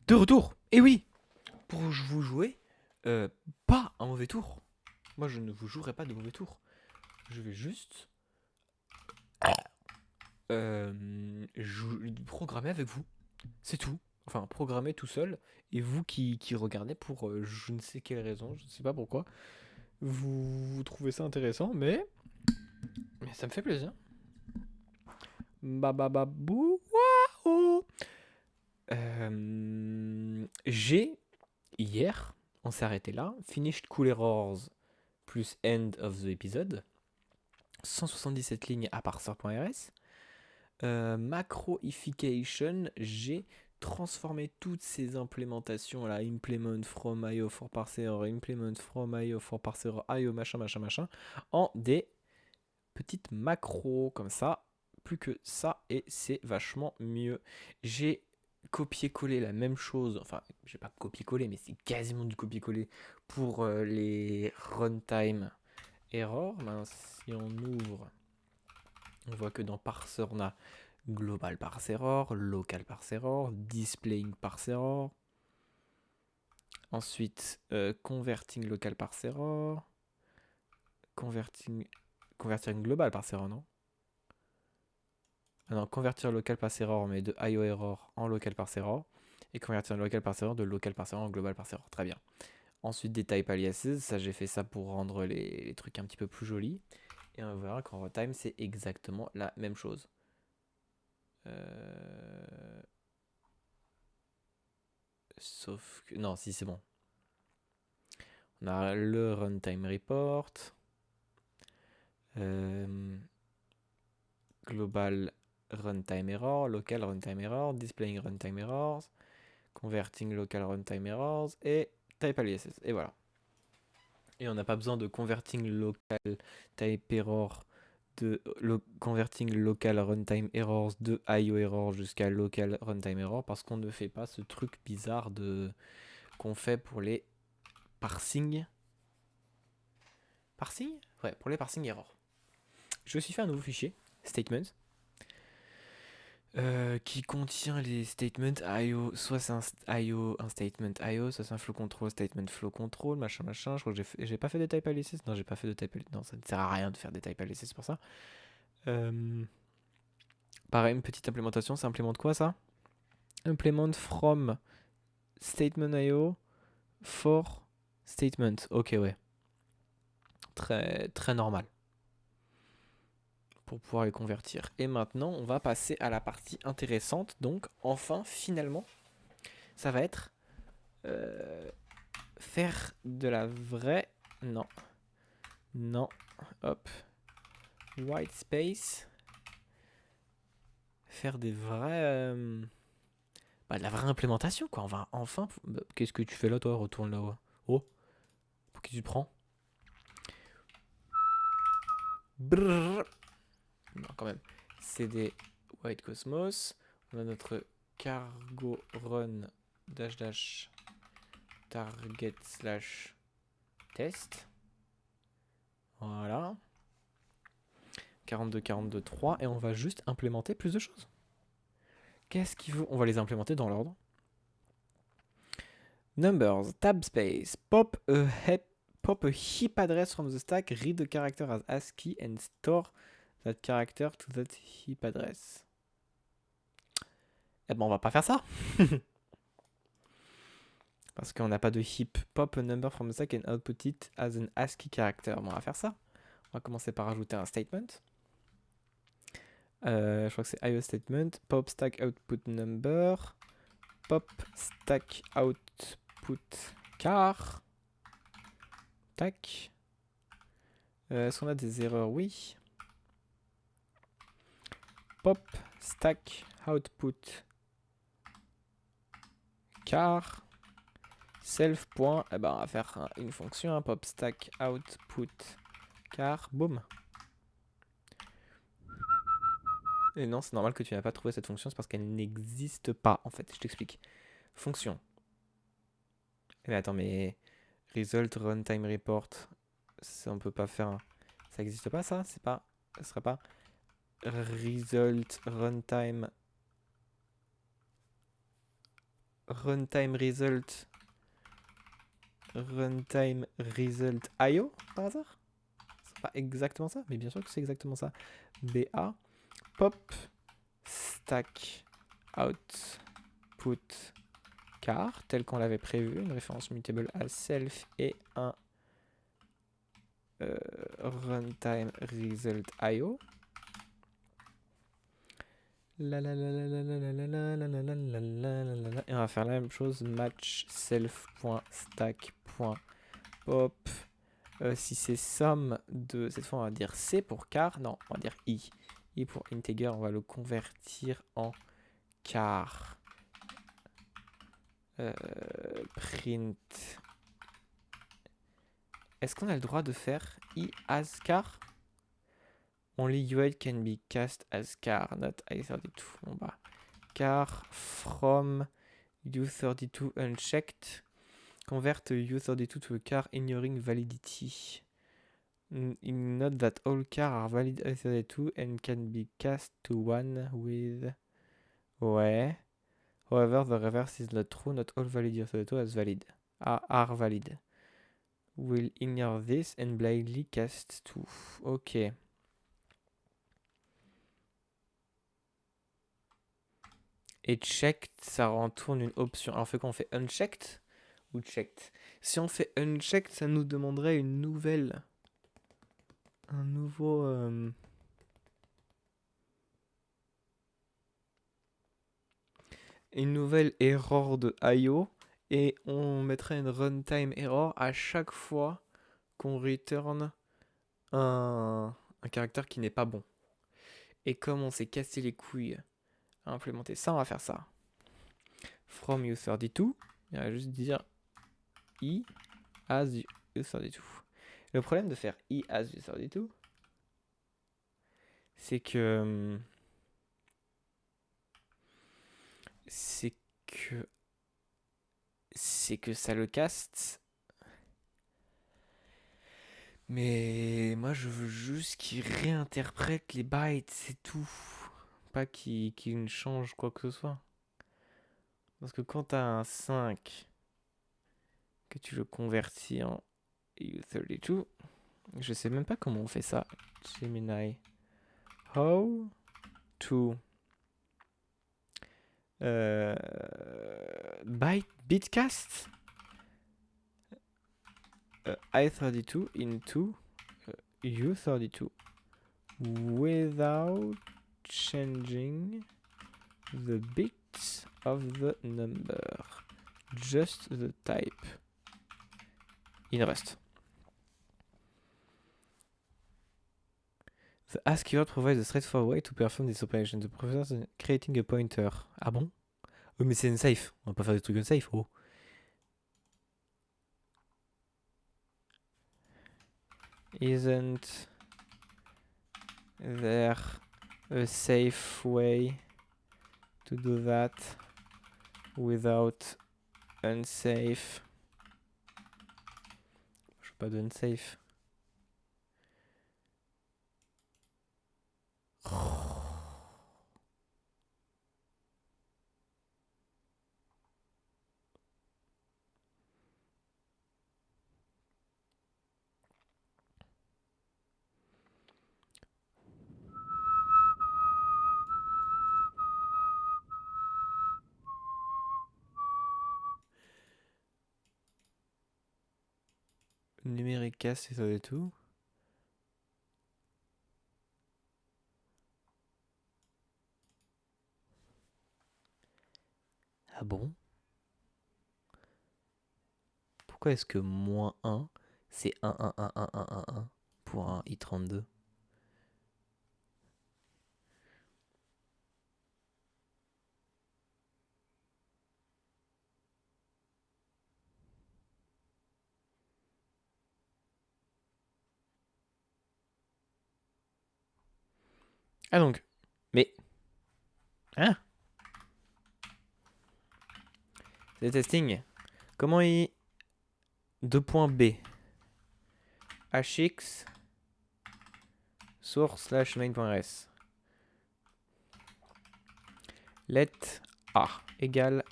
De retour. Et oui, pour vous jouer, pas un mauvais tour. Moi, je ne vous jouerai pas de mauvais tour. Je vais juste programmer avec vous. C'est tout. Enfin, programmer tout seul. Et vous qui regardez pour je ne sais quelle raison, je ne sais pas pourquoi, vous trouvez ça intéressant, mais ça me fait plaisir. Babababou, waouh. J'ai, hier, on s'est arrêté là, finished Cool Errors plus end of the episode, 177 lignes à parser.rs. Macroification, j'ai transformé toutes ces implémentations là, implement from IO for parser, implement from IO for parser, IO machin machin machin, en des petites macros comme ça, plus que ça, et c'est vachement mieux. J'ai copié-collé la même chose, enfin, j'ai pas copié-collé, mais c'est quasiment du copier-coller pour les runtime errors. Ben, si on ouvre, on voit que dans parser, on a global parse error, local parse error, displaying parse error. Ensuite, converting local parse error, converting global parse error, non? Ah non, convertir local parse error, mais de IO error en local parse error, et convertir local parse error de local parse error en global parse error. Très bien. Ensuite, des type aliases, ça j'ai fait ça pour rendre les trucs un petit peu plus jolis. Et on verra qu'en runtime, c'est exactement la même chose. Sauf que... Non, si c'est bon. On a le runtime report. Global runtime error, local runtime error, displaying runtime errors, converting local runtime errors et type aliases. Et voilà. Et on n'a pas besoin de converting local type error de converting local runtime errors de IO error jusqu'à local runtime error parce qu'on ne fait pas ce truc bizarre de qu'on fait pour les parsing. Parsing? Ouais, pour les parsing error. Je me suis fait un nouveau fichier, statement, qui contient les statements IO, soit c'est un statement IO, soit c'est un flow control, statement flow control, machin machin. Je crois que j'ai pas fait de type aliases. Non, j'ai pas fait de type aliases. Non, ça ne sert à rien de faire des type aliases pour ça. Pareil, une petite implémentation, ça implémente quoi ça? Implement from statement IO for statement. Ok, ouais. Très, très normal. Pour pouvoir les convertir. Et maintenant, on va passer à la partie intéressante. Donc, enfin, finalement, ça va être faire de la vraie... Non. Non. Hop. White space. Faire des vrais... de la vraie implémentation, quoi. On va enfin... Qu'est-ce que tu fais là, toi? Retourne là-haut. Oh. Pour qui tu te prends? Brrr. Non, quand même. CD White Cosmos. On a notre cargo run dash dash target slash test. Voilà. 42, 42, 3. Et on va juste implémenter plus de choses. Qu'est-ce qu'il faut? On va les implémenter dans l'ordre. Numbers, tab space, pop a heap address from the stack, read the character as ASCII and store that character to that heap address. Eh ben on va pas faire ça. Parce qu'on n'a pas de heap. Pop a number from the stack and output it as an ASCII character. Bon, on va faire ça. On va commencer par ajouter un statement. Je crois que c'est IO statement. Pop stack output number. Pop stack output char. Tac. Est-ce qu'on a des erreurs? Oui. Pop stack output char. Self. Eh ben, on va faire une fonction, hein, pop stack output char. Boum. Et non, c'est normal que tu n'as pas trouvé cette fonction, c'est parce qu'elle n'existe pas, en fait. Je t'explique. Fonction. Mais attends, mais result runtime report, ça, on peut pas faire. Ça n'existe pas, ça? C'est pas. Ça serait pas result runtime runtime result IO par hasard? C'est pas exactement ça, mais bien sûr que c'est exactement ça. BA pop stack output car tel qu'on l'avait prévu, une référence mutable à self et un runtime result IO. Et on va faire la même chose, match self.stack.pop. Si c'est somme de, cette fois on va dire C pour car, non, on va dire I. I pour integer, on va le convertir en car. Print. Est-ce qu'on a le droit de faire I as car? Only UI can be cast as car, not i32. Bon bah, car from u32 unchecked. Convert u32 to a car ignoring validity. Note that all cars are valid i32 and can be cast to one with. Ouais. However, the reverse is not true. Not all valid i32 as valid. Are valid. Will ignore this and blindly cast to. Ok. Et checked, ça retourne une option. Alors, fait qu'on fait unchecked ou checked? Si on fait unchecked, ça nous demanderait une nouvelle. Un nouveau. Une nouvelle error de IO. Et on mettrait une runtime error à chaque fois qu'on return un caractère qui n'est pas bon. Et comme on s'est cassé les couilles à implémenter ça, on va faire ça. From u32, on va juste dire I as u32. Le problème de faire I as u32, c'est que ça le caste. Mais moi je veux juste qu'il réinterprète les bytes, c'est tout. Pas qu'il ne change quoi que ce soit. Parce que quand t'as un 5, que tu le convertis en U32, je sais même pas comment on fait ça. Gemini. How to bitcast I32 into U32 without changing the bits of the number, just the type in Rust. The ask keyword provides a straightforward way to perform this operation. The process is creating a pointer. Ah bon? Oui, mais c'est unsafe. On va pas faire des trucs unsafe, oh. Isn't there a safe way to do that without unsafe? Je veux pas de unsafe. Numérique casse, c'est ça et tout. Ah bon? Pourquoi est-ce que moins 1, c'est 1, 1, 1, 1, 1, 1, 1 pour un i32? Ah donc, mais... Hein? C'est testing. Comment il... 2.b hx source /main.rs let a égale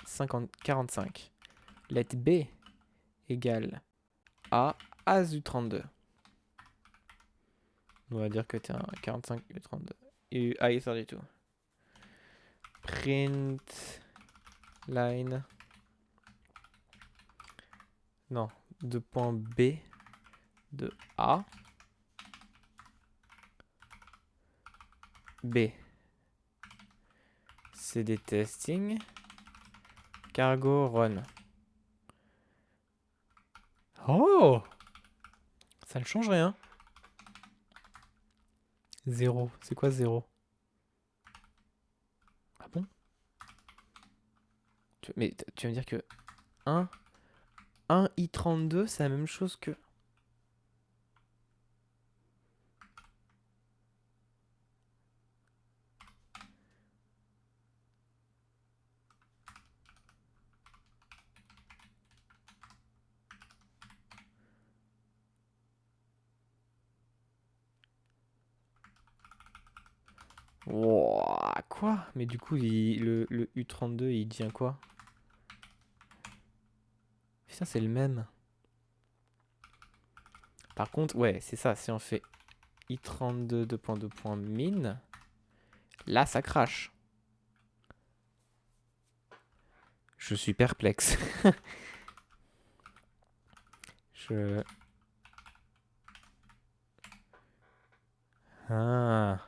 45. Let B égale A As U32. On va dire que tu es un 45 U32. Et A is 32. Print line. Non, de point B de A. B. CD testing. Cargo run. Oh! Ça ne change rien. 0. C'est quoi 0? Ah bon? Mais tu vas me dire que 1 I32, c'est la même chose que... Wouah, quoi? Mais du coup, le U32, il tient quoi? Putain, c'est le même. Par contre, ouais, c'est ça. Si on fait I32 2.2.min, là, ça crache. Je suis perplexe. Ah.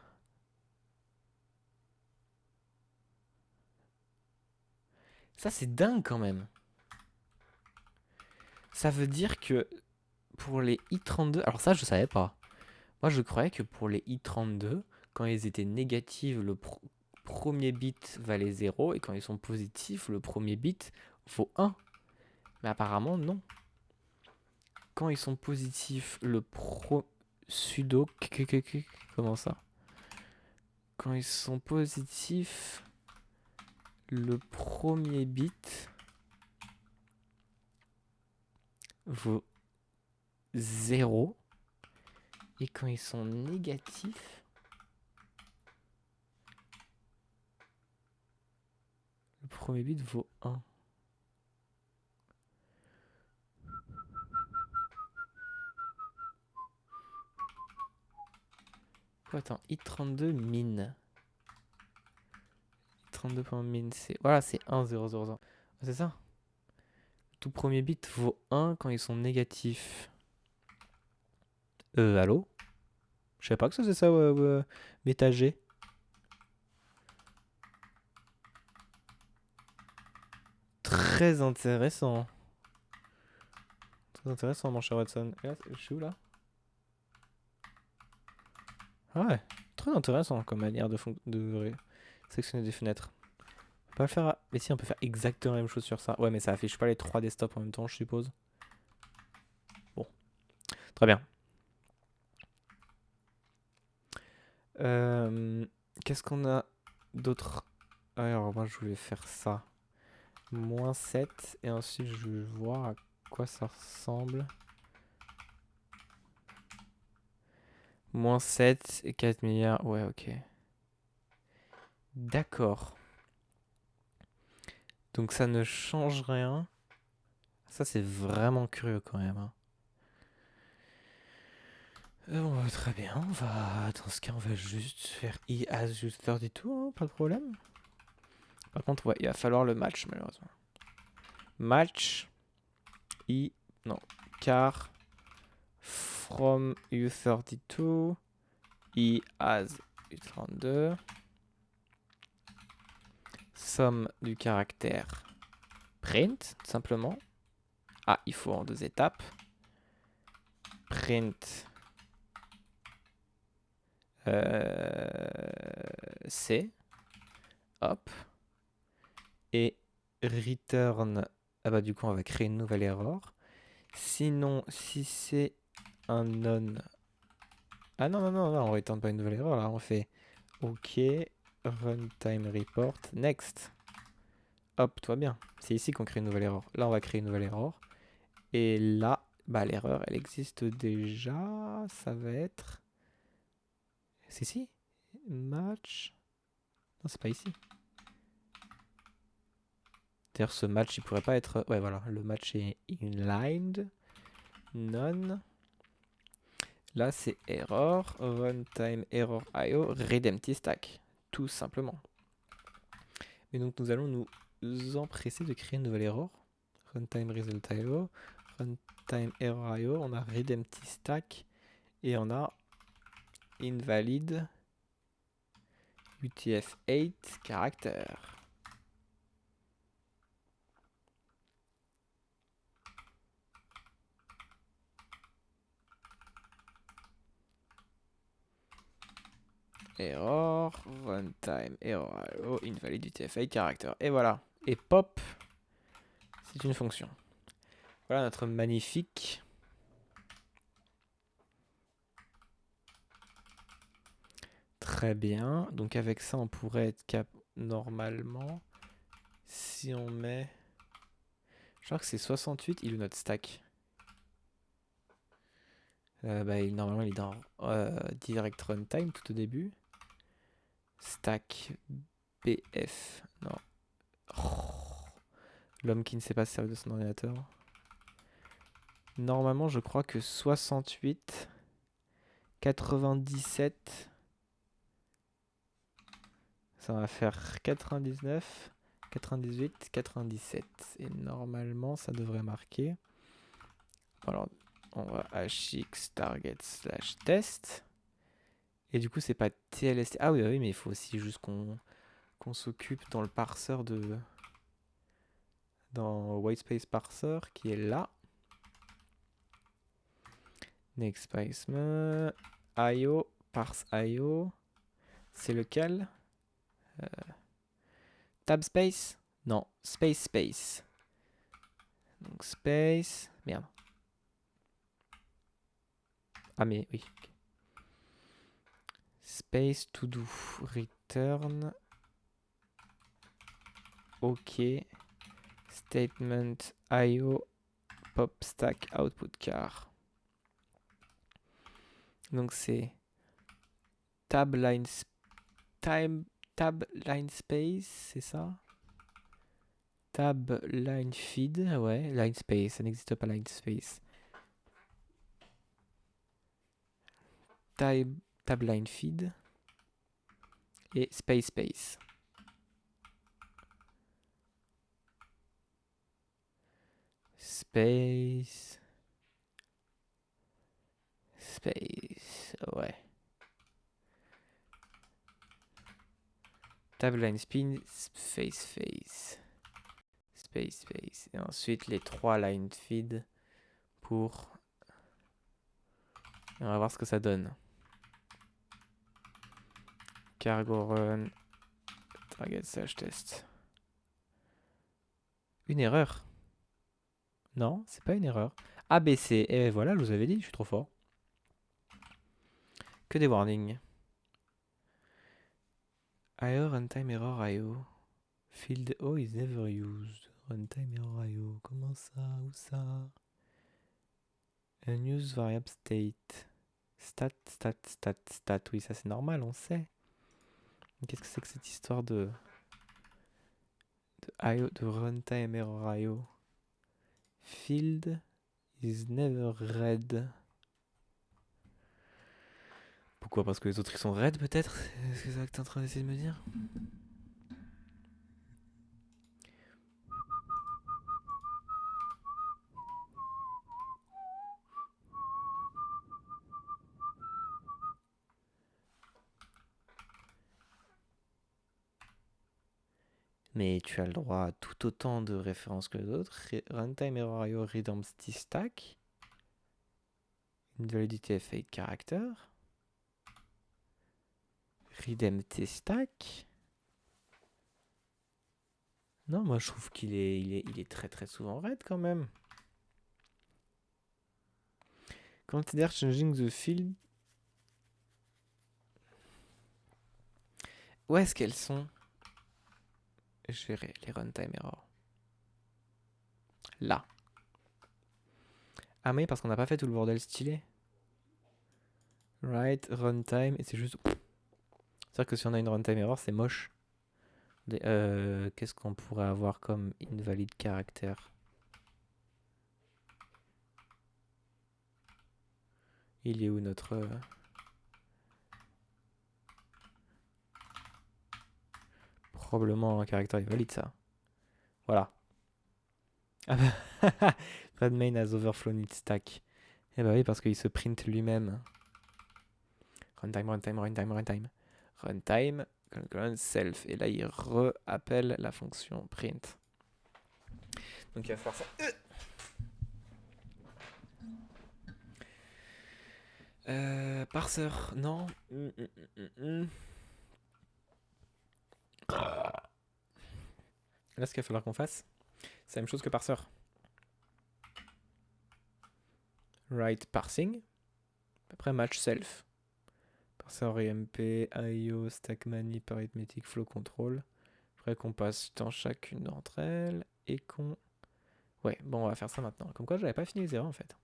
Ça, c'est dingue quand même. Ça veut dire que pour les I32... Alors ça, je savais pas. Moi, je croyais que pour les I32, quand ils étaient négatifs, le premier bit valait 0. Et quand ils sont positifs, le premier bit vaut 1. Mais apparemment, non. Quand ils sont positifs, le sudo... Comment ça? Quand ils sont positifs, le premier bit vaut 0. Et quand ils sont négatifs, le premier bit vaut 1. Oh, attends, I32 min. I32.min, c'est... Voilà, c'est 1, 0, 0, 0. C'est ça. Tout premier bit vaut 1 quand ils sont négatifs. Allô? Je savais pas que ça c'est ça, méta G. Très intéressant. Très intéressant, mon cher Watson. Et là, je suis où, là? Ah ouais, très intéressant comme manière de sectionner des fenêtres. On peut pas le faire mais si, on peut faire exactement la même chose sur ça. Ouais, mais ça affiche pas les 3 desktops en même temps, je suppose. Bon, très bien. Qu'est-ce qu'on a d'autre? Alors, moi, je voulais faire ça. -7. Et ensuite, je vais voir à quoi ça ressemble. -7 et 4 milliards. Ouais, ok. D'accord. Donc, ça ne change rien. Ça, c'est vraiment curieux quand même. Hein. Bon, très bien. Dans ce cas, on va juste faire I as just 32, hein, pas de problème. Par contre, ouais, il va falloir le match, malheureusement. Match I, non, car from U32 I as U32 somme du caractère print, simplement. Ah, il faut en 2 étapes. Print C. Hop. Et return. Ah bah du coup on va créer une nouvelle erreur. Sinon, si c'est un non. Ah non, non, non, non, on return pas une nouvelle erreur là. On fait OK. Runtime report. Next. Hop, tout va bien. C'est ici qu'on crée une nouvelle erreur. Là, on va créer une nouvelle erreur. Et là, bah l'erreur, elle existe déjà. Ça va être... C'est ici? Match. Non, c'est pas ici. D'ailleurs, ce match, il pourrait pas être... Ouais, voilà, le match est inlined. None. Là, c'est error, runtime error IO, redempty stack, tout simplement. Et donc, nous allons nous empresser de créer une nouvelle error. Runtime result IO, runtime error IO, on a redempty stack et on a invalid UTF-8 character. Error, runtime, error IO, invalid UTF-8 character. Et voilà. Et pop, c'est une fonction. Voilà notre magnifique. Très bien. Donc avec ça, on pourrait être cap normalement. Si on met... Je crois que c'est 68, il est notre stack. Normalement, il est dans direct runtime tout au début. Stack BF. Non. Oh. L'homme qui ne sait pas se servir de son ordinateur. Normalement, je crois que 68, 97, ça va faire 99, 98, 97. Et normalement, ça devrait marquer. Alors, on va hx target slash test. Et du coup, c'est pas TLST. Ah oui, mais il faut aussi juste qu'on s'occupe dans le parseur de... Dans whitespace parser qui est là. Next space IO, parse IO. C'est lequel? Tab space? Non, space. Donc space. Merde. Ah mais oui. Okay. Space to do. Return. OK. Statement IO pop stack output car. Donc c'est tab line space, c'est ça? Tab line feed, ouais, line space, ça n'existe pas line space. Tab line feed et space. Space, ouais. Tab line spin, space. Et ensuite les 3 line feed pour... Et on va voir ce que ça donne. Cargo run, target slash test. Une erreur? Non, c'est pas une erreur. ABC, et voilà, je vous avais dit, je suis trop fort. Que des warnings. IO, runtime error IO. Field O is never used. Runtime error IO. Comment ça? Où ça? Unused variable state. Stat. Oui, ça c'est normal, on sait. Qu'est-ce que c'est que cette histoire de IO, de runtime error IO? Field is never read. Pourquoi? Parce que les autres ils sont raides peut-être? Est-ce que c'est ça que t'es en train d'essayer de me dire? Mais tu as le droit à tout autant de références que les autres. Runtime error IO redempty stack. Invalidity F8 character. Redempty stack. Non, moi je trouve qu'il est très très souvent raid quand même. Consider changing the field. Où est-ce qu'elles sont? Gérer les runtime errors. Là. Ah mais parce qu'on n'a pas fait tout le bordel stylé. Right, runtime, et c'est juste... C'est-à-dire que si on a une runtime error, c'est moche. Attendez, qu'est-ce qu'on pourrait avoir comme invalide caractère? Il est où notre... Probablement un caractère invalide, ça. Voilà. Ah bah, Red main has overflow need stack. Eh bah oui, parce qu'il se print lui-même. Runtime, runtime, runtime, runtime. Runtime, concurrent, self. Et là, il re-appelle la fonction print. Donc il va faire ça. Parseur, non. Là, ce qu'il va falloir qu'on fasse, c'est la même chose que parseur. Write parsing. Après match self. Parseur EMP, IO, stack manip, arithmetic, flow control. Après qu'on passe dans chacune d'entre elles et qu'on... Ouais, bon, on va faire ça maintenant. Comme quoi, j'avais pas fini les erreurs en fait.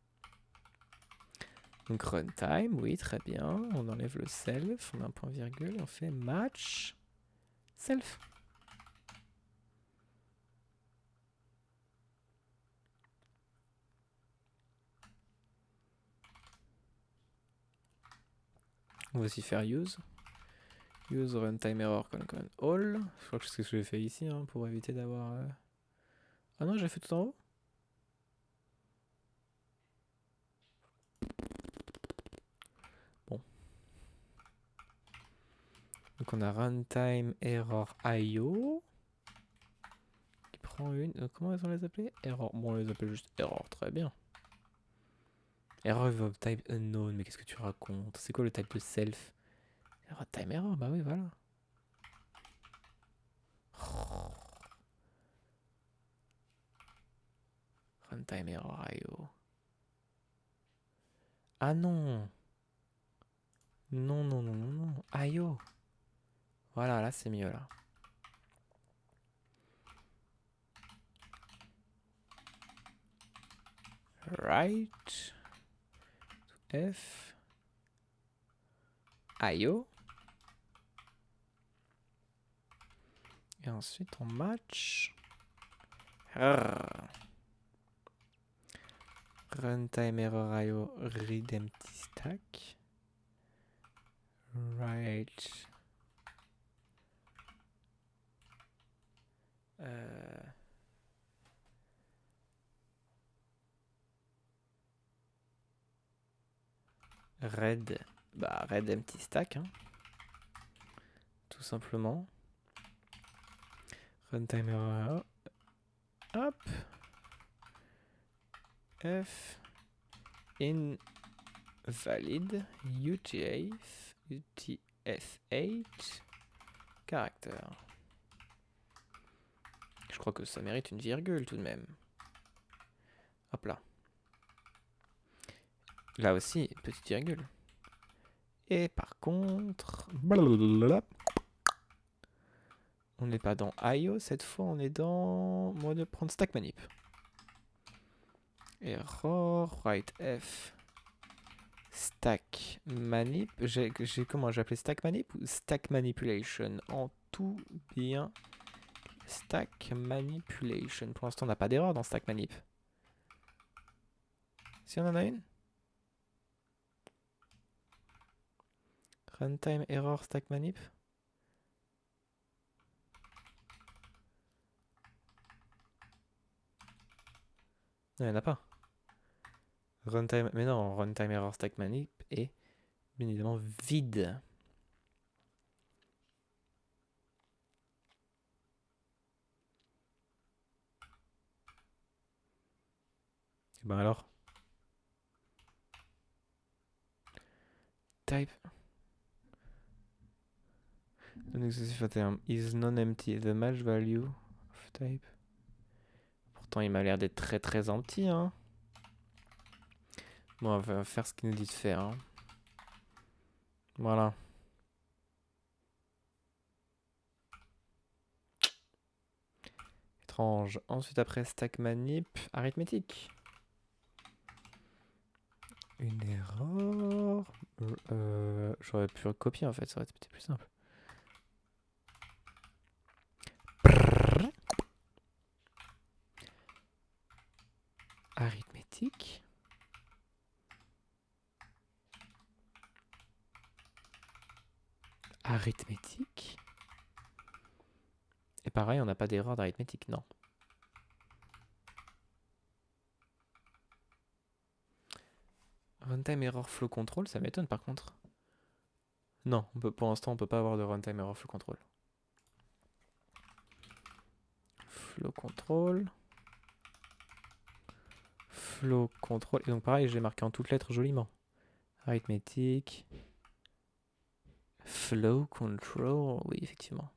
Donc runtime, oui, très bien. On enlève le self, on met un point virgule, on fait match self. On va aussi faire use. Use runtime error concurrent all. Je crois que c'est ce que j'ai fait ici hein, pour éviter d'avoir... Ah non, j'ai fait tout en haut. Bon. Donc on a runtime error IO. Qui prend une... comment on les appelait? Error. Bon, on les appelle juste error, très bien. Error of type unknown, mais qu'est-ce que tu racontes? C'est quoi le type de self? Runtime error, bah oui, voilà. Oh. Runtime error IO. Ah non! Non, non, non, non, non. IO! Voilà, là c'est mieux là. Right. F. IO. Et ensuite on match. Runtime error IO read empty stack. Right. Red. Bah, red empty stack. Hein. Tout simplement. Runtime error. Hop. F. Invalid. UTF-8. Caractère. Je crois que ça mérite une virgule tout de même. Hop là. Là aussi, petite virgule. Et par contre... Blablabla. On n'est pas dans IO, cette fois on est dans... Mode de prendre stack manip. Error, write F. Stack manip. Comment j'ai appelé stack manip ou stack manipulation? En tout bien. Stack manipulation. Pour l'instant on n'a pas d'erreur dans stack manip. Si on en a une? Runtime error stack manip. Non, il n'y en a pas. Runtime, mais non, runtime error stack manip est bien évidemment vide. Et ben alors. Type. Non-exclusive term is non-empty. The match value of type. Pourtant, il m'a l'air d'être très très empty. Hein. Bon, on va faire ce qu'il nous dit de faire. Hein. Voilà. Étrange. Ensuite, après stack manip, arithmétique. Une erreur. J'aurais pu recopier en fait, ça aurait été plus simple. arithmétique. Arithmétique. Et pareil, on n'a pas d'erreur d'arithmétique, non. Runtime error flow control, ça m'étonne par contre. Non, pour l'instant, on peut pas avoir de runtime error flow control. Flow control. Flow control. Et donc pareil, je l'ai marqué en toutes lettres joliment. Arithmétique. Flow control. Oui, effectivement.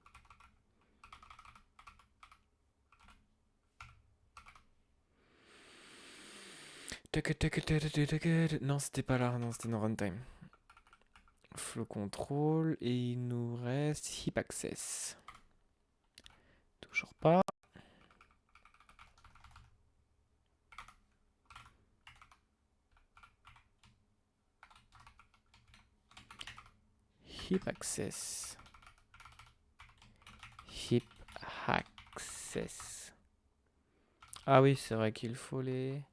Non, c'était pas là. Non, c'était dans runtime. Flow control. Et il nous reste heap access. Toujours pas. Heap access. Heap access. Ah oui, c'est vrai qu'il faut les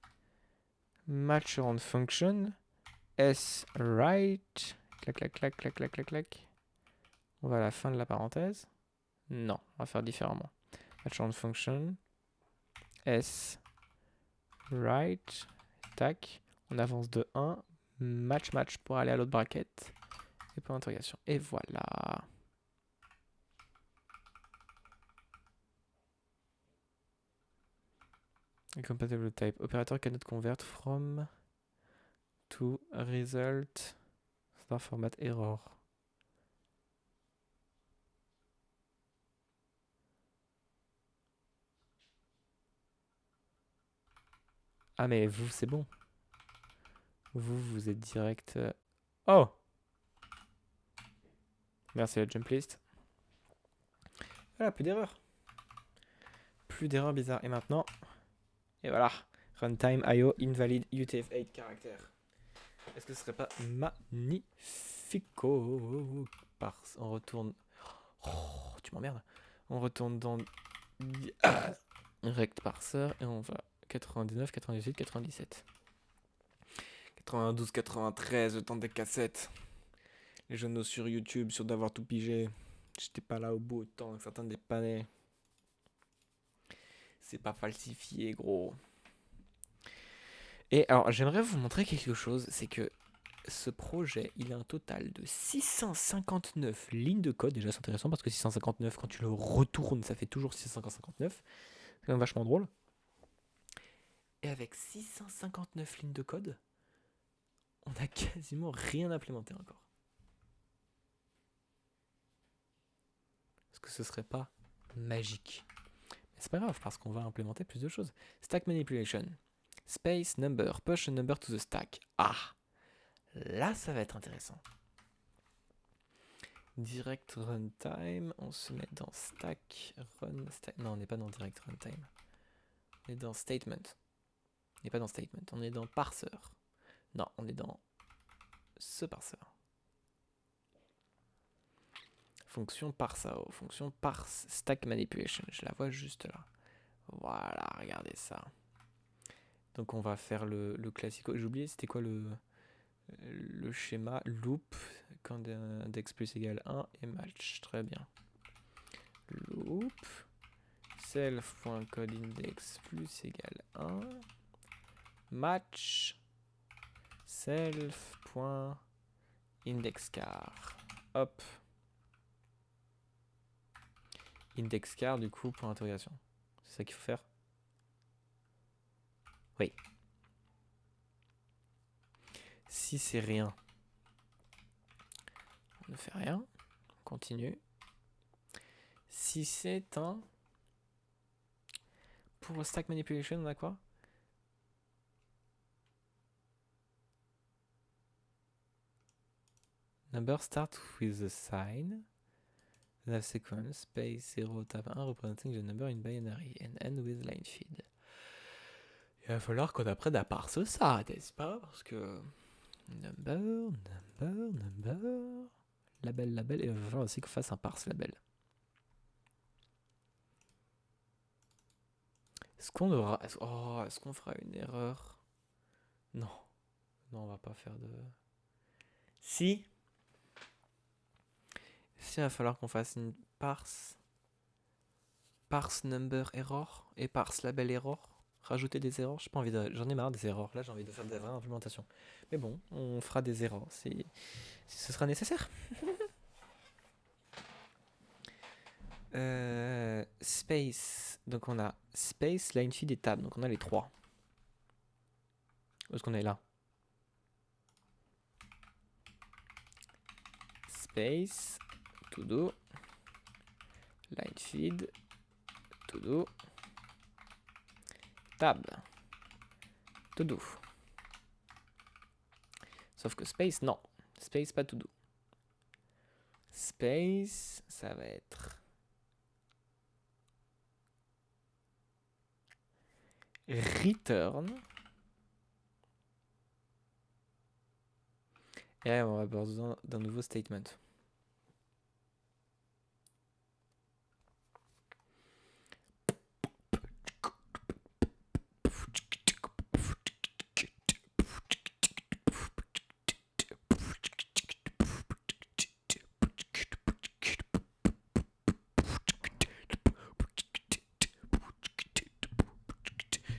match around function. S right. Clac, clac, clac, clac, clac, clac, clac. On va à la fin de la parenthèse. Non, on va faire différemment. Match around function. S right. Tac. On avance de 1. Match, match pour aller à l'autre bracket. Et point d'interrogation. Et voilà. Incompatible type. Operator cannot convert from to result star format error. Ah mais vous c'est bon. Vous êtes direct. Oh. Merci la jump list. Voilà, plus d'erreurs. Plus d'erreurs bizarres. Et maintenant. Et voilà. Runtime IO invalid UTF-8 caractère. Est-ce que ce serait pas magnifico? On retourne. Oh, tu m'emmerdes. On retourne dans rect parser et on va 99, 98, 97. 92, 93, le temps des cassettes. Les jeunes sur YouTube, sur d'avoir tout pigé. J'étais pas là au bout autant que certains dépannaient. C'est pas falsifié, gros. Et alors, j'aimerais vous montrer quelque chose. C'est que ce projet, il a un total de 659 lignes de code. Déjà, c'est intéressant parce que 659, quand tu le retournes, ça fait toujours 659. C'est quand même vachement drôle. Et avec 659 lignes de code, on a quasiment rien implémenté encore. Est-ce que ce serait pas magique? Mais c'est pas grave parce qu'on va implémenter plus de choses. Stack manipulation. Space number. Push a number to the stack. Ah! Là, ça va être intéressant. Direct runtime. On se met dans stack. Run. Stack. Non, on n'est pas dans direct runtime. On est dans statement. On n'est pas dans statement. On est dans parser. Non, on est dans ce parser. Fonction parsao. Fonction parse. Stack manipulation. Je la vois juste là. Voilà, regardez ça. Donc on va faire le classico. J'ai oublié, c'était quoi le schéma loop quand index plus égale 1 et match. Très bien. Loop self.codeIndex plus égale 1 match self.indexCar. Hop. IndexCar du coup pour interrogation. C'est ça qu'il faut faire. Oui. Si c'est rien, on ne fait rien. On continue. Si c'est un... Pour stack manipulation, on a quoi? Number start with a sign. The sequence, space 0, tab 1, representing the number in binary, and end with line feed. Il va falloir qu'on apprenne à parser ça, n'est-ce pas? Parce que... Number... Label, et il va falloir aussi qu'on fasse un parse label. Est-ce qu'on aura... est-ce qu'on fera une erreur? Non. Non, on va pas faire de... Si. Si, il va falloir qu'on fasse une parse. Parse number error et parse label error. Rajouter des erreurs. J'ai pas envie de... J'en ai marre des erreurs. Là, j'ai envie de faire des vraies implémentations. Mais bon, on fera des erreurs si ce sera nécessaire. Space. Donc on a space, line feed et tab. Donc on a les trois. Où est-ce qu'on est là? Space, to do, line feed, to do, tab, to do. Sauf que space, non. Space, pas to do. Space, ça va être return. Et là, on va avoir besoin d'un nouveau statement.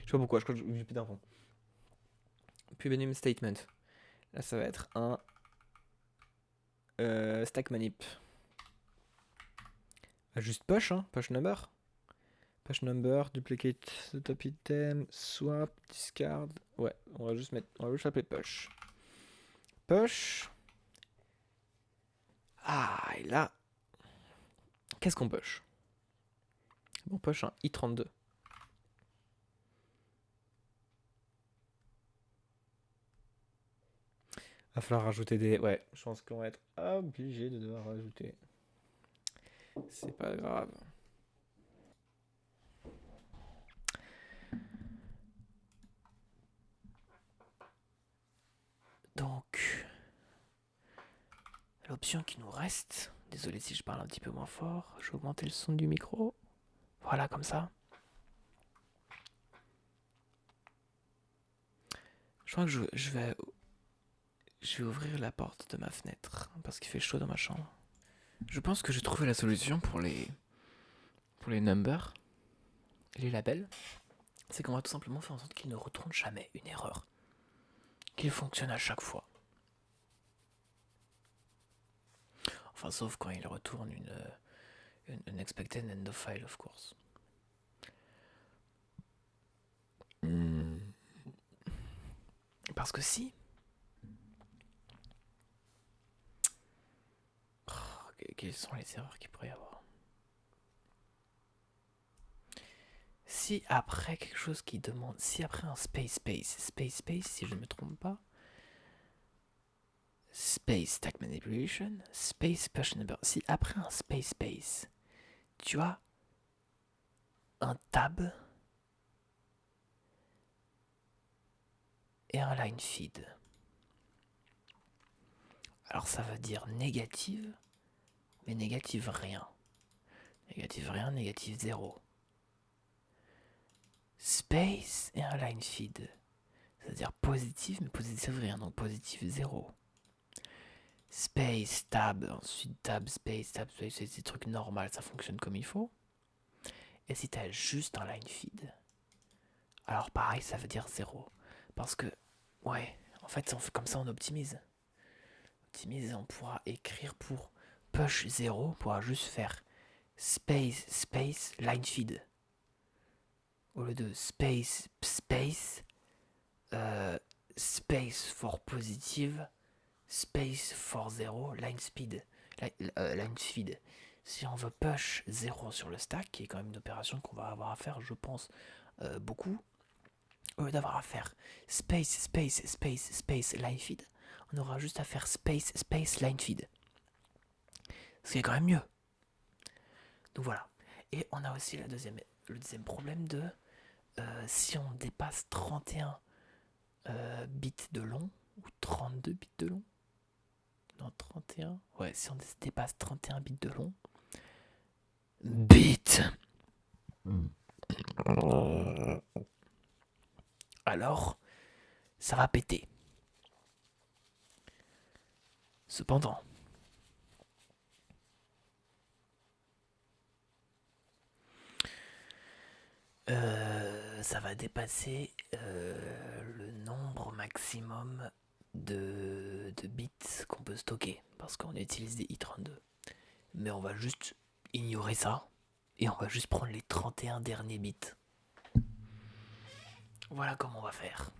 Je sais pas pourquoi, je crois que j'ai plus d'infos. Puis name statement. Là, ça va être un stack manip. Juste push, hein, push number. Push number, duplicate the top item, swap, discard. Ouais, on va juste appeler push. Push. Ah, et là, qu'est-ce qu'on push? On push un i32. Va falloir rajouter des... Ouais, je pense qu'on va être obligé de devoir rajouter. C'est pas grave. Donc, l'option qui nous reste... Désolé si je parle un petit peu moins fort. Je vais augmenter le son du micro. Voilà, comme ça. Je crois que je vais ouvrir la porte de ma fenêtre parce qu'il fait chaud dans ma chambre. Je pense que j'ai trouvé la solution pour les numbers, les labels. C'est qu'on va tout simplement faire en sorte qu'ils ne retournent jamais une erreur. Qu'ils fonctionnent à chaque fois. Enfin, sauf quand ils retournent une expected end of file, of course. Parce que si... Quelles sont les erreurs qu'il pourrait y avoir? Si après quelque chose qui demande... Si après un space, si je ne me trompe pas... Space stack manipulation, space push number. Si après un space, tu as un tab et un line feed. Alors ça veut dire négative, mais négative rien. Négative rien, négative 0. Space et un line feed. Ça veut dire positif, mais positif rien, donc positif 0. Space, tab, ensuite tab, space, c'est des trucs normaux, ça fonctionne comme il faut. Et si tu as juste un line feed, alors pareil, ça veut dire 0. Parce que, ouais, en fait, on fait comme ça, on optimise. On pourra écrire pour push 0, on pourra juste faire space, line feed. Au lieu de space for positive, space for 0, line feed. Si on veut push 0 sur le stack, qui est quand même une opération qu'on va avoir à faire, je pense, beaucoup, au lieu d'avoir à faire space, line feed, on aura juste à faire space, line feed. Ce qui est quand même mieux. Donc voilà. Et on a aussi le deuxième problème de si on dépasse 31 bits de long, ou 32 bits de long. Non, 31. Ouais, si on dépasse 31 bits de long. Bits alors ça va péter. Cependant, ça va dépasser le nombre maximum de bits qu'on peut stocker parce qu'on utilise des i32. Mais on va juste ignorer ça et on va juste prendre les 31 derniers bits. Voilà comment on va faire.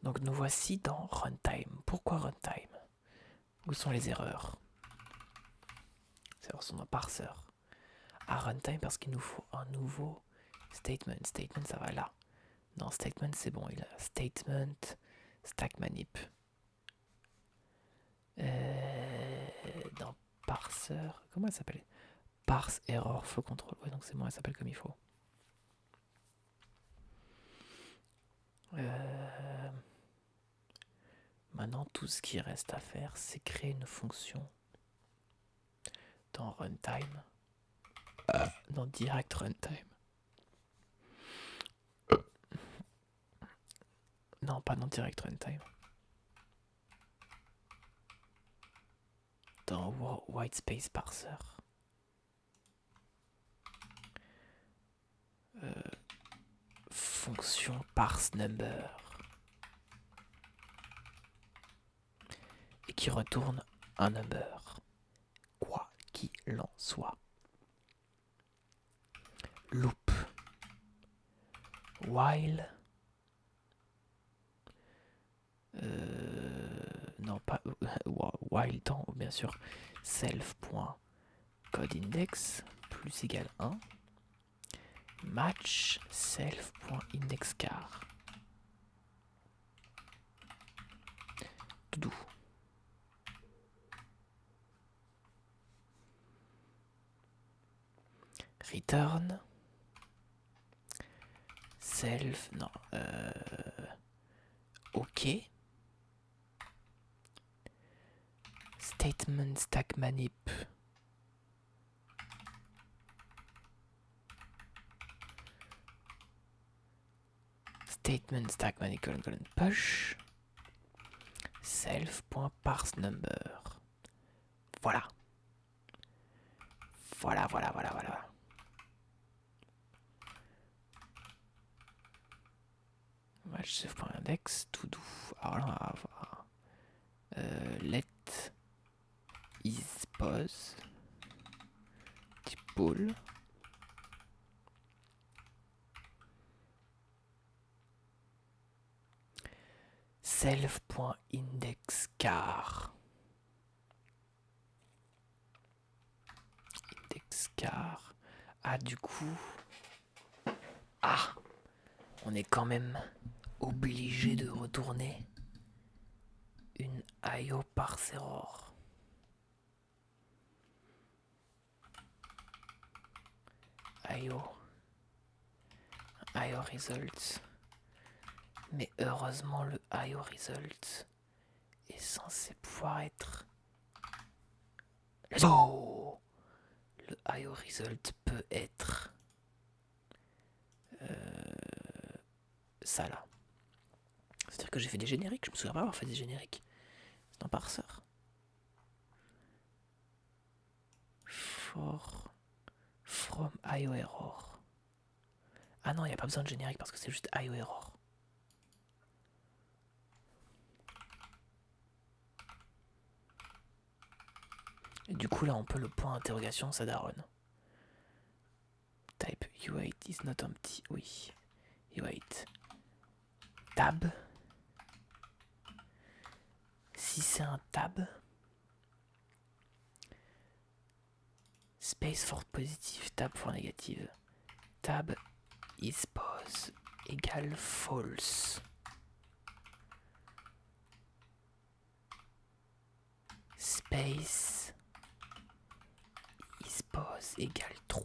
Donc nous voici dans Runtime. Pourquoi Runtime? Où sont les erreurs? Les erreurs sont dans Parser. À Runtime parce qu'il nous faut un nouveau statement. Statement, ça va là. Non, statement, c'est bon. Il a statement, stack manip. Dans Parser, comment elle s'appelle? Parse error flow control. Ouais, donc c'est bon, elle s'appelle comme il faut. Maintenant, tout ce qui reste à faire, c'est créer une fonction dans Runtime. Dans Direct Runtime. Non, pas dans Direct Runtime. Dans Whitespace Parser. Fonction parse number. Et qui retourne un number. Quoi qu'il en soit. Loop. While. Non, pas. While dans, bien sûr. Self.codeIndex plus égal 1. Match self.indexCar. Tout doux. Return. Self. Non. OK. Statement stack manip. Statement stack manip colon push. Self.parseNumber. Voilà. Voilà. Match self.index, tout doux. Alors là, on va avoir let is pose type bool. Self.indexCar. IndexCar. Ah, du coup. Ah, on est quand même obligé de retourner une IO parse error. IO results. Mais heureusement, le IO result est censé pouvoir être. Oh, le IO result peut être ça là. C'est-à-dire que j'ai fait des génériques. Je me souviens pas avoir fait des génériques. C'est un parseur. From IO error. Ah non, il n'y a pas besoin de générique parce que c'est juste IO error. Et du coup, là, on peut le point d'interrogation, ça daronne. Type U8 is not empty. Oui. U8. Tab. Si c'est un tab. Space for positive, tab for négative. Tab is pose égale false. Space is pose égale true.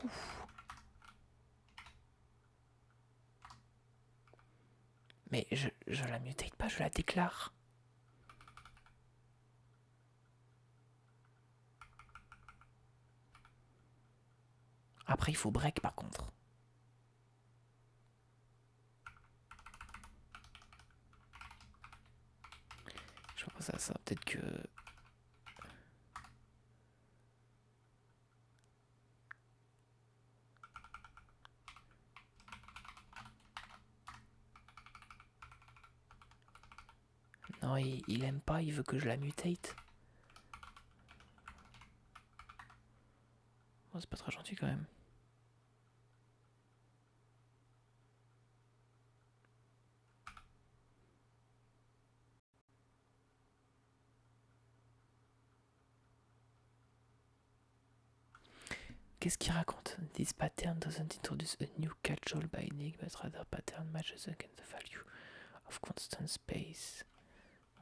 Mais je la mutate pas, je la déclare. Après, il faut break par contre. Je pense à ça. Peut-être que... Non, il aime pas, il veut que je la mutate. Oh, c'est pas très gentil quand même. Qu'est-ce qu'il raconte? This pattern doesn't introduce a new catch-all binding, but rather pattern matches against the value of constant space.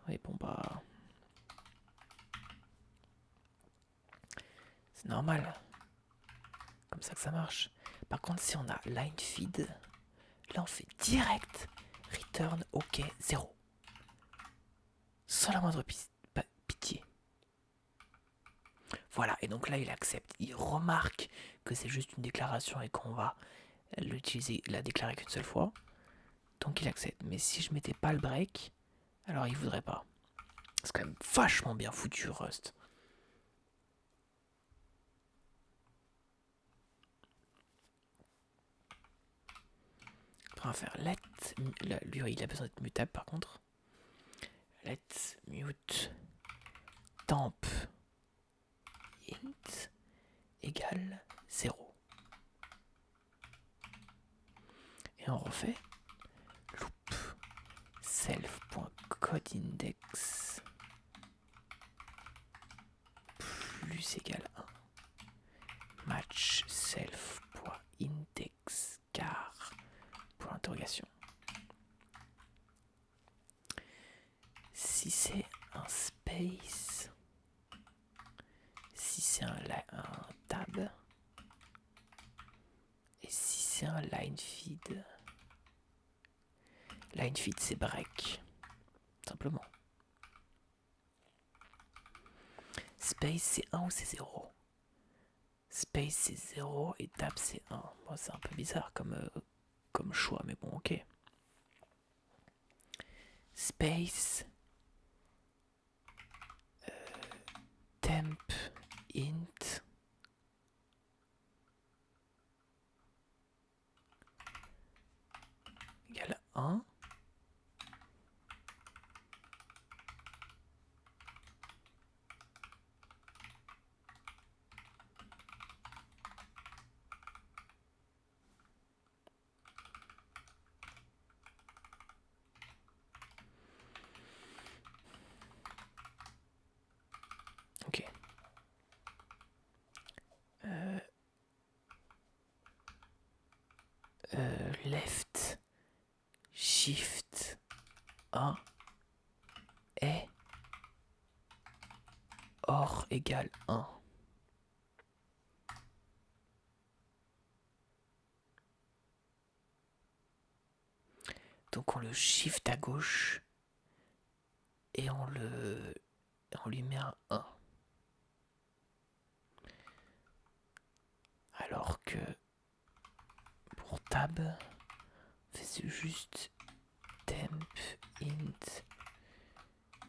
Oui, bon bah... C'est normal. Comme ça que ça marche. Par contre, si on a line feed, là on fait direct return OK 0. Sans la moindre pitié. Voilà, et donc là il accepte. Il remarque que c'est juste une déclaration et qu'on va l'utiliser, la déclarer qu'une seule fois. Donc il accepte. Mais si je mettais pas le break, alors il voudrait pas. C'est quand même vachement bien foutu, Rust. On va faire let. Lui, il a besoin d'être mutable par contre. Let mute temp int égale 0. Et on refait loop self.codeIndex plus égale 1 match self.index car pour l'interrogation. Si c'est un space, si c'est un tab, et si c'est un line feed. Line feed c'est break, simplement. Space c'est 1 ou c'est 0. Space c'est 0 et tab c'est 1. Bon, c'est un peu bizarre comme choix, mais bon, ok. Space temp int égale 1. Ok. Left shift 1 est or égale 1. Donc on le shift à gauche et on lui met un 1. Alors que pour tab, c'est juste temp int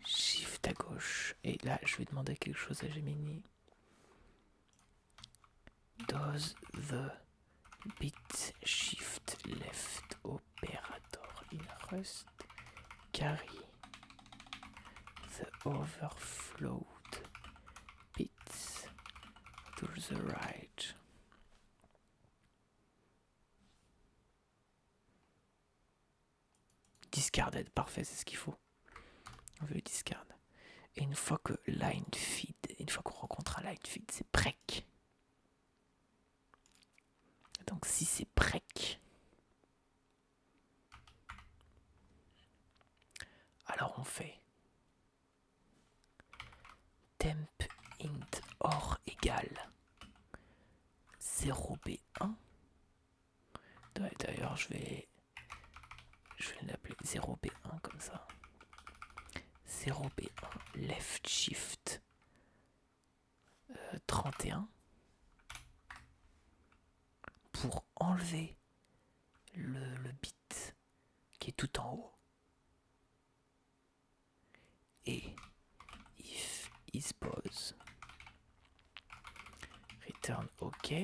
shift à gauche. Et là, je vais demander quelque chose à Gemini. Does the bit shift left operator in Rust carry the overflowed bits to the right? Discarded, parfait, c'est ce qu'il faut. On veut le discard. Et une fois que line feed, une fois qu'on rencontre un line feed, c'est break. Donc si c'est break, alors on fait temp int or égale 0b1. D'ailleurs je vais l'appeler 0b1 comme ça. 0b1 left shift 31 enlever le bit qui est tout en haut. Et if isPose return OK.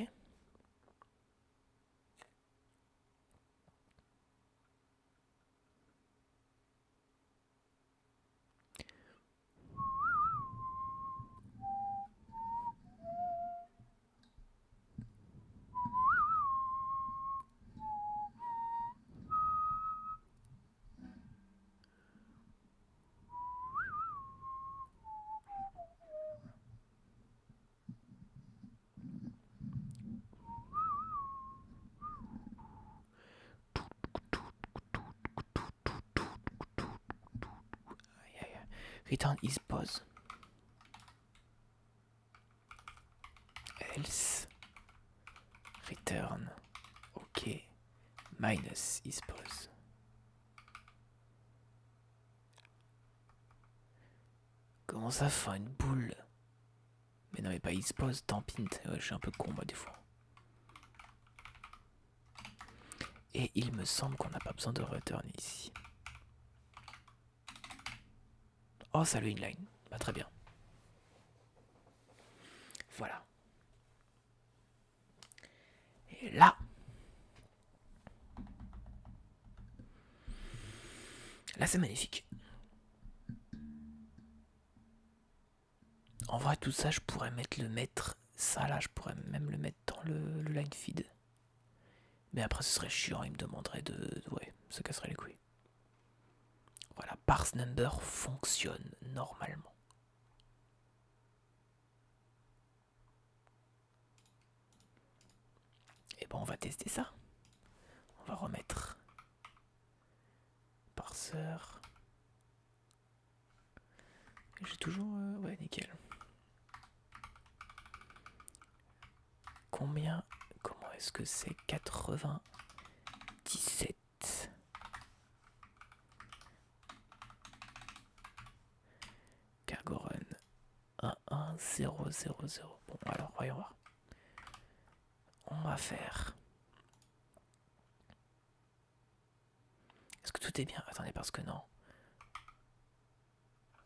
Return isPose. Else return OK minus isPose. Comment ça fait une boule? Mais non mais pas isPose, tant pis, ouais, je suis un peu con moi des fois. Et il me semble qu'on n'a pas besoin de return ici. Oh salut inline, bah très bien. Voilà. Et là, c'est magnifique. En vrai, tout ça, je pourrais mettre ça là, je pourrais même le mettre dans le line feed. Mais après, ce serait chiant, il me demanderait ouais, ça casserait les couilles. Voilà, parse number fonctionne normalement. Et bon, on va tester ça. On va remettre parseur. J'ai toujours... ouais, nickel. Combien? Comment est-ce que c'est? 97. Cargo run 11000. Bon, alors, voyons voir. On va faire... Est-ce que tout est bien? Attendez, parce que non.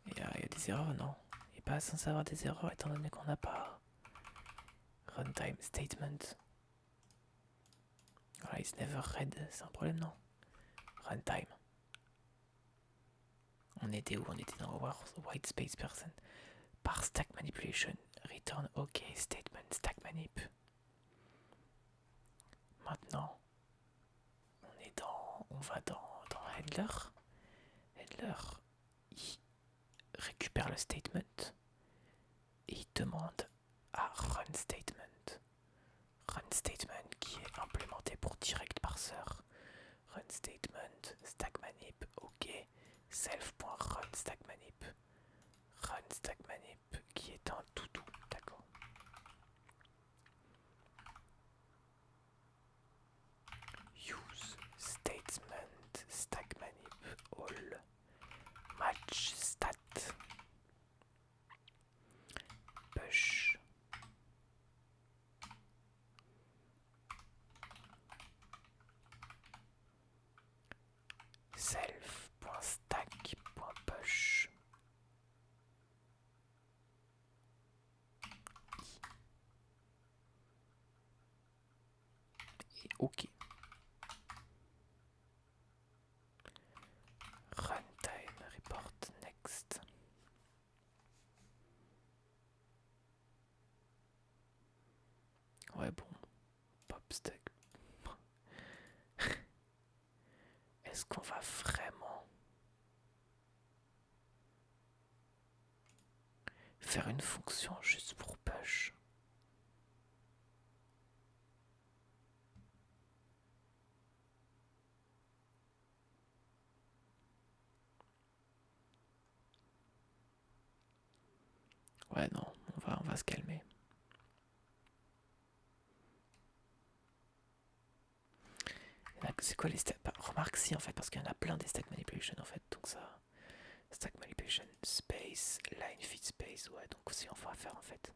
Il y a des erreurs, non? Il n'est pas censé avoir des erreurs étant donné qu'on n'a pas runtime statement. Voilà, it's never read, c'est un problème, non? Runtime. On était où? On était dans white space person. Par stack manipulation, return OK statement, stack manip. Maintenant, on va dans header. Header, il récupère le statement et il demande à run statement. Run statement qui est implémenté pour direct parseur. Run statement, stack manip, OK, self.run stack manip. Run stack manip qui est un tout, d'accord. Use statement stack manip all match stat push self.stack.push. Et OK. Runtime report next. Ouais bon, popstack. Est-ce qu'on va vraiment faire une fonction juste pour push? Ouais non, on va se calmer. C'est quoi les stack? Remarque si en fait, parce qu'il y en a plein des stack manipulation en fait, donc ça... Stack manipulation space, line feed space, ouais, donc si on va faire en fait.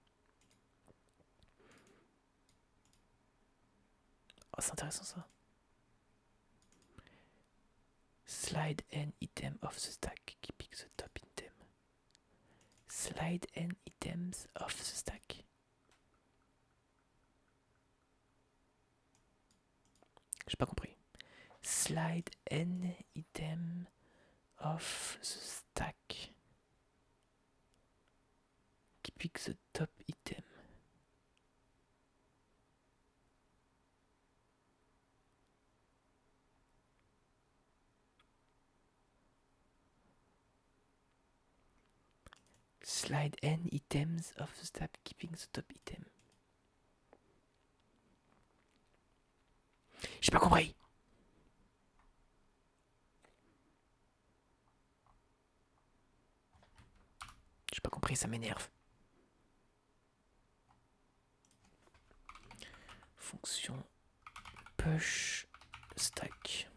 Oh, c'est intéressant ça. Slide an item off the stack, keeping the top item. Slide an items off the stack. J'ai pas compris. Slide an item off the stack. Keeping the top item. Slide n items of the stack, keeping the top item. J'ai pas compris. J'ai pas compris, ça m'énerve. Fonction push stack.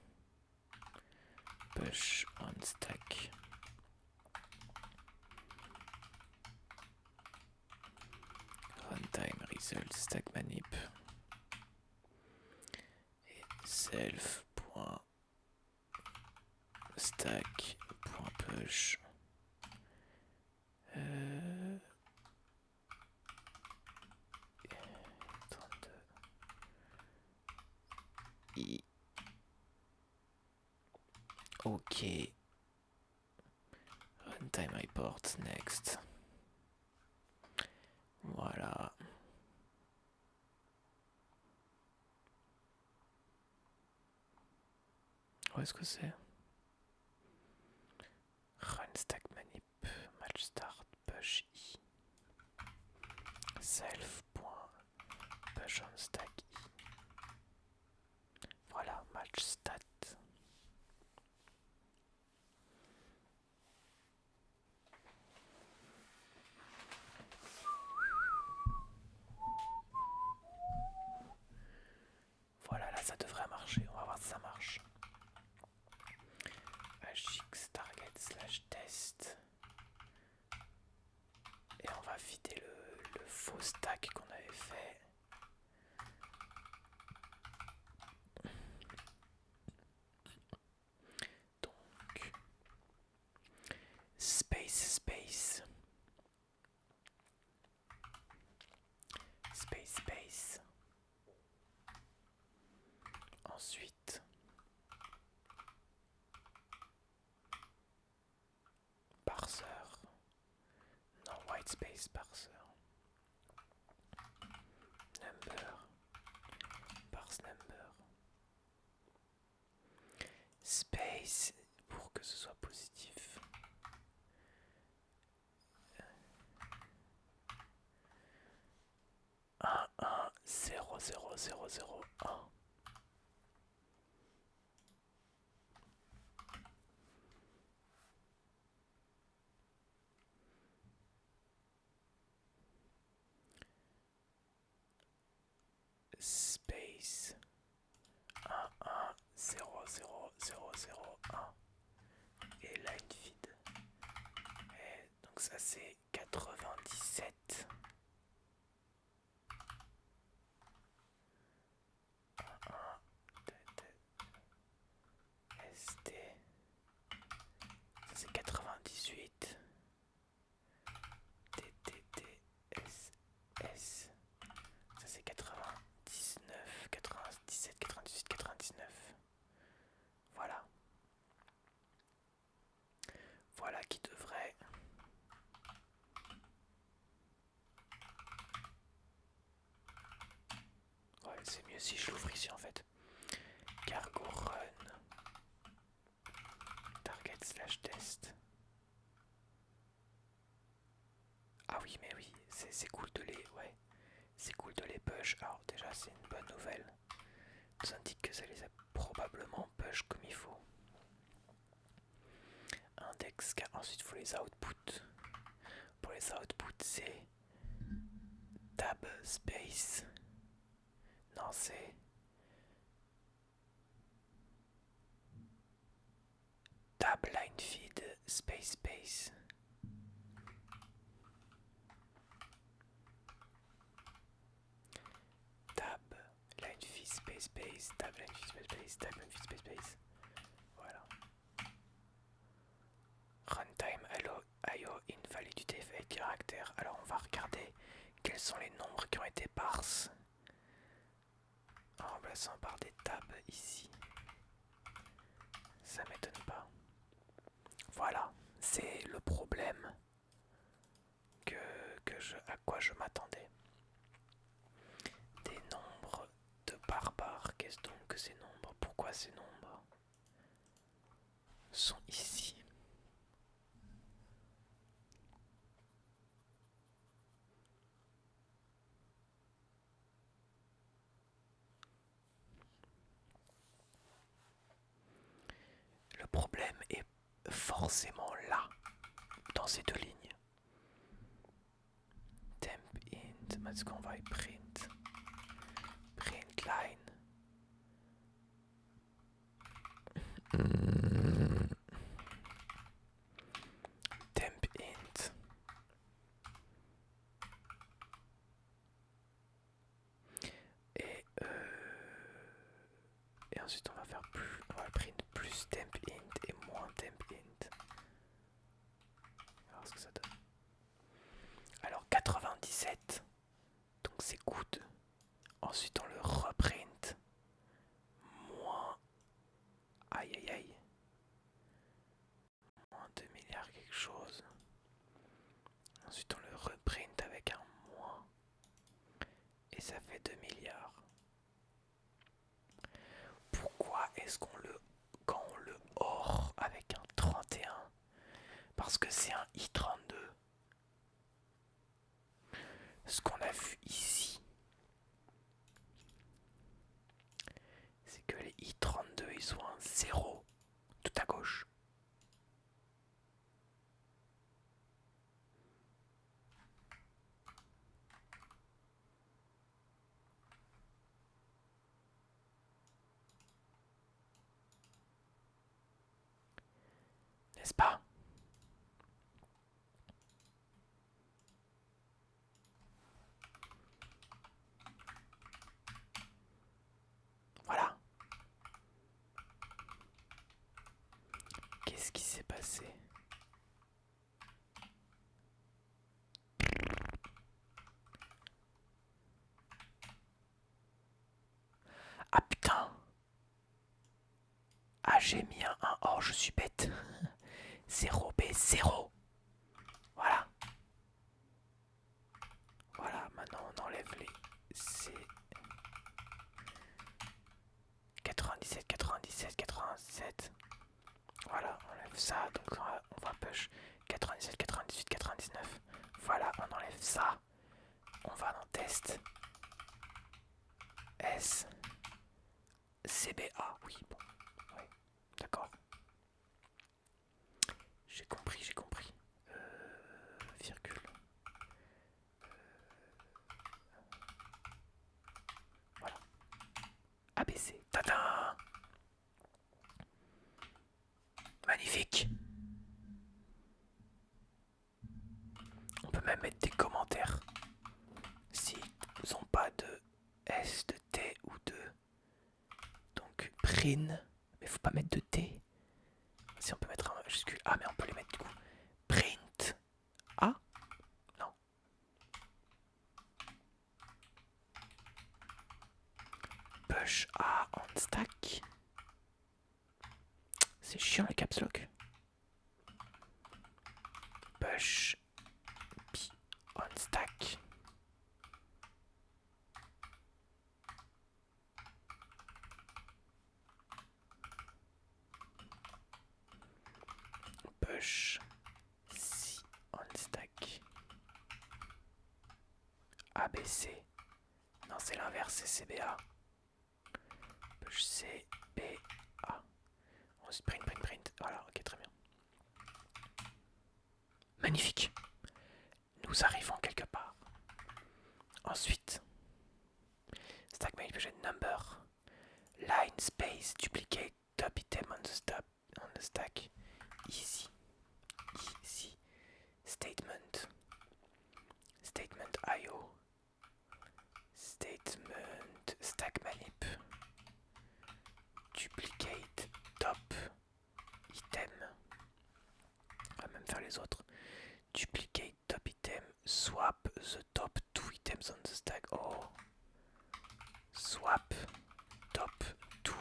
Push on stack. Runtime result stack manip. Et self.stack.push. Ok. Runtime report, next. Voilà. Où est-ce que c'est? Run stack manip, match start, push i. Self.push on stack i. Voilà, match stat. Voilà, là ça devrait marcher, on va voir si ça marche. HX target slash test. Et on va vider le faux stack qu'on avait fait. Donc, space. Ensuite, parser. Non, white space parser. Number. Parse number. Space pour que ce soit positif. 1 space 1 et line feed. Et donc ça c'est 97. ST. Ça c'est 98. TTTSS. Ça c'est 99, 97, 98, 99. Voilà. Voilà qui devrait. Ouais, c'est mieux si je l'ouvre ici en fait. Cargo run. Target slash test. Ah oui, mais oui, c'est cool de les. Ouais. C'est cool de les push. Alors déjà c'est une bonne nouvelle. Ça indique que ça les a probablement push comme il faut. Index car ensuite il faut les outputs. Pour les outputs c'est tab space. Non c'est tab line feed space. Tab line feed space. space, tab manifik space space, tab manifik space space. Voilà. Runtime IO invalidité avec caractère. Alors on va regarder quels sont les nombres qui ont été parses en remplaçant par des tabs ici. Ça m'étonne pas. Voilà, c'est le problème à quoi je m'attendais. Des nombres de barbares. Qu'est-ce donc que ces nombres? Pourquoi ces nombres sont ici? Le problème est forcément là, dans ces deux lignes. Temp int, est-ce qu'on va y print line. Temp int. Et ensuite on va faire plus, on va print plus temp int et moins temp int. Alors ce que ça donne. Alors 97, donc c'est good. Ensuite on le reprint. Moins. Aïe aïe aïe. Moins 2 milliards quelque chose. Ensuite on le reprint avec un moins. Et ça fait 2 milliards. Pourquoi est-ce qu'on le... Quand on le OR avec un 31, parce que c'est un i32. Ce qu'on a vu ici, c'est que les i32 ils ont un 0 tout à gauche. N'est-ce pas? Voilà. Qu'est-ce qui s'est passé? Ah putain! Ah j'ai mis un 1. Oh je suis bête. 0B0. Voilà. Voilà, maintenant on enlève les C. 97, 97, 87. Voilà, on enlève ça. Donc on va push 97, 98, 99. Voilà, on enlève ça. On va dans test. S. CBA. Oui, bon. Oui, d'accord. J'ai compris, j'ai compris. Virgule. Voilà. ABC. Tadam! Magnifique. On peut même mettre des commentaires. S'ils n'ont pas de S, de T ou de... Donc, print. Mais faut pas mettre de T. Si on peut mettre un majuscule A, mais on peut les mettre du coup. Print A? Non. Push A on stack. C'est chiant les caps lock. Push B on stack. Push C on stack. ABC. Non, c'est l'inverse, c'est CBA. Push C, B, A. Ensuite print. Voilà, ok, très bien. Magnifique. Nous arrivons quelque part. Ensuite, stack manipulation number. Line space duplicate top item on the stack. Ici. Statement IO. Statement stack manip. Duplicate top item. Swap the top 2 items on the stack. Oh. Swap top 2.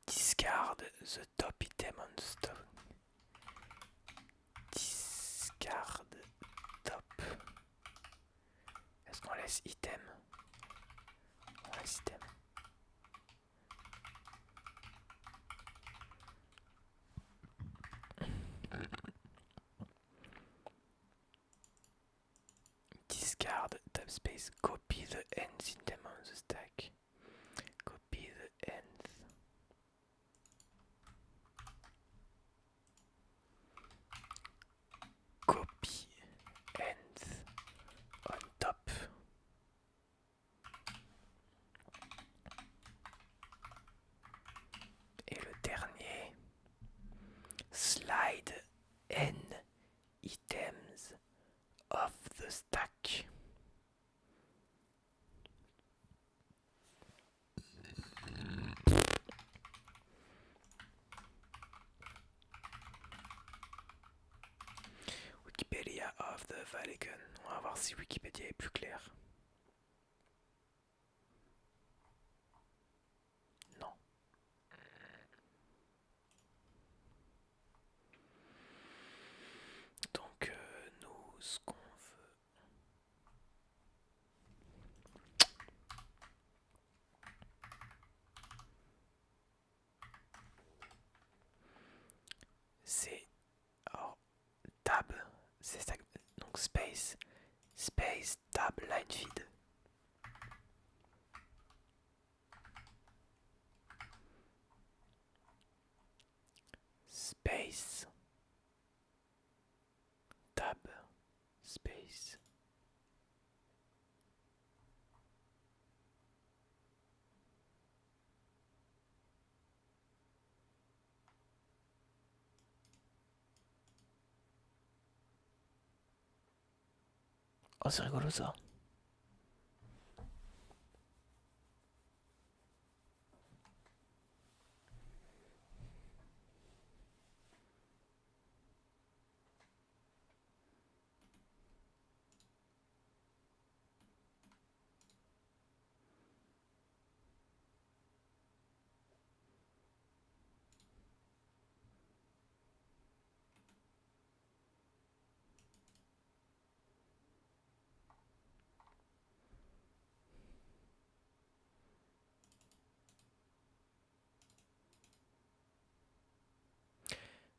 Discard the top item on the stack. Discard top. Est-ce qu'on laisse item? On laisse item. Discard tab space. Copy the ends item on the stack. Copy the ends. Copy ends on top. Et le dernier, slide n items of the stack. Wikipédia of the Vatican. On va voir si Wikipédia est plus clair. Non. Donc nous, ce qu'on veut... c'est... Alors, tab, c'est ça. Donc space, space, tab, line feed. Space, tab, space. Oh, c'est rigolo ça.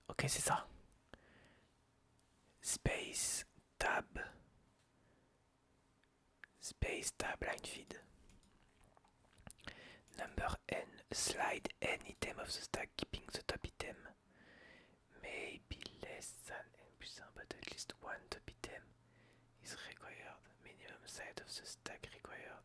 Ok, c'est ça. Space, tab, line feed. Number n, slide n item of the stack, keeping the top item. Maybe less than n plus 1, but at least one top item is required. Minimum size of the stack required.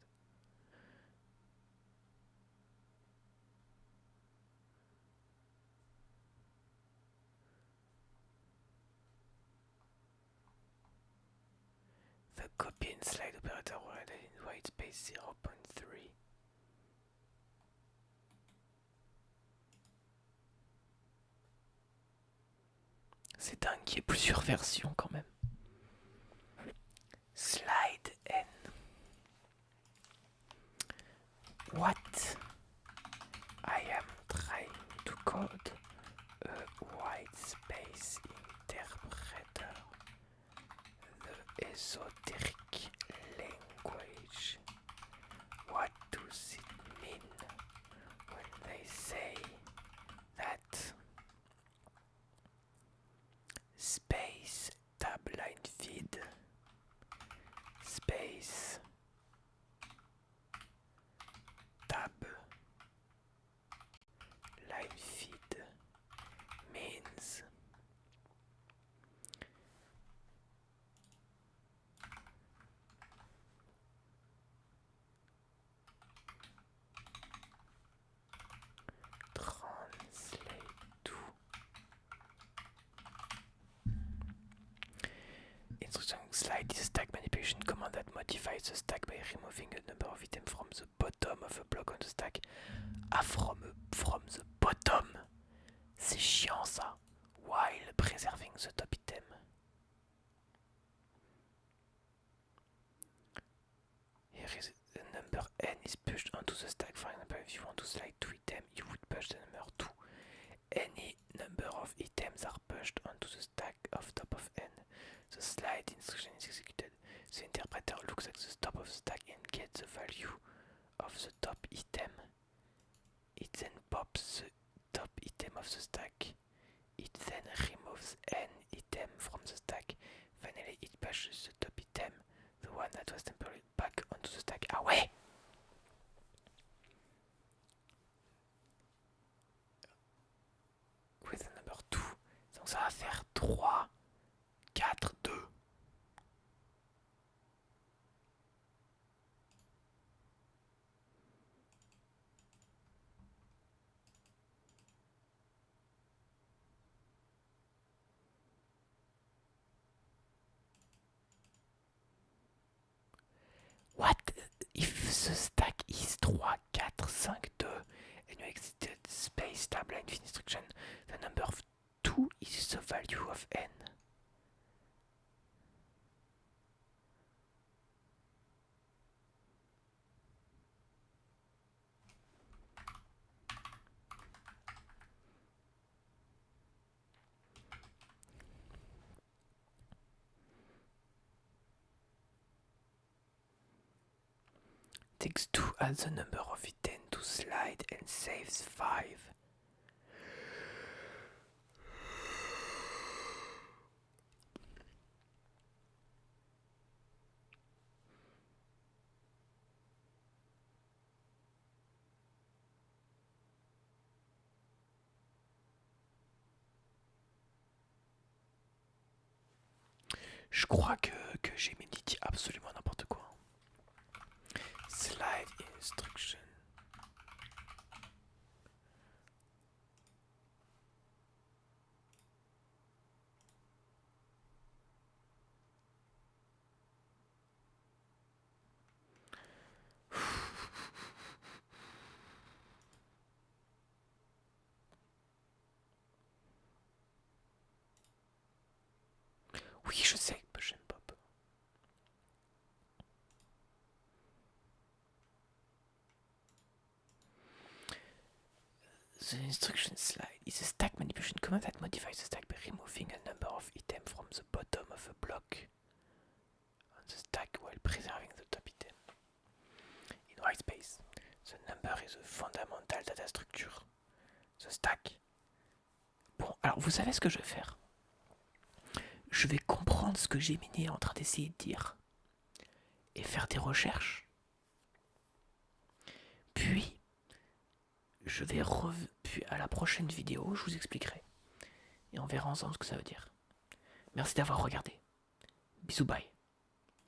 The copy and slide operator will in white space 0.3. C'est dingue qu'il y ait plusieurs versions quand même. Slide N. What? I am trying to code a white space interpreter. The esoteric language. What does it mean when they say that space tab line feed space tab line feed means translate to instruction slide is a stack manipulation command that modifies the stack by removing a number of items from the bottom of a block on the stack. Ah, from the bottom. C'est preserving the top item. Here is the number n is pushed onto the stack. For example, if you want to slide 2 items, you would push the number 2. Any number of items are pushed onto the stack of top of n. The slide instruction is executed. The interpreter looks at the top of the stack and gets the value of the top item. It then pops the top item of the stack. It then removes n item from the stack. Finally, it pushes the top item, the one that was temporarily back onto the stack. Ah ouais! With the number 2. Donc ça va faire 3, 4, 2. What if the stack is 3, 4, 5, 2 and you exited space timeline instruction? The number of 2 is the value of n. Takes 2 as the number of items to slide and saves 5. Je crois que Gemini dit absolument n'importe quoi. Slide instruction. Oui, je sais que j'aime pop. The instruction slide is a stack manipulation command that modifies the stack by removing a number of items from the bottom of a block on the stack while preserving the top item. In white space, the number is a fundamental data structure. The stack. Bon, alors vous savez ce que je vais faire? Je vais comprendre ce que Gemini est en train d'essayer de dire et faire des recherches. Puis, puis à la prochaine vidéo, je vous expliquerai. Et on verra ensemble ce que ça veut dire. Merci d'avoir regardé. Bisous, bye.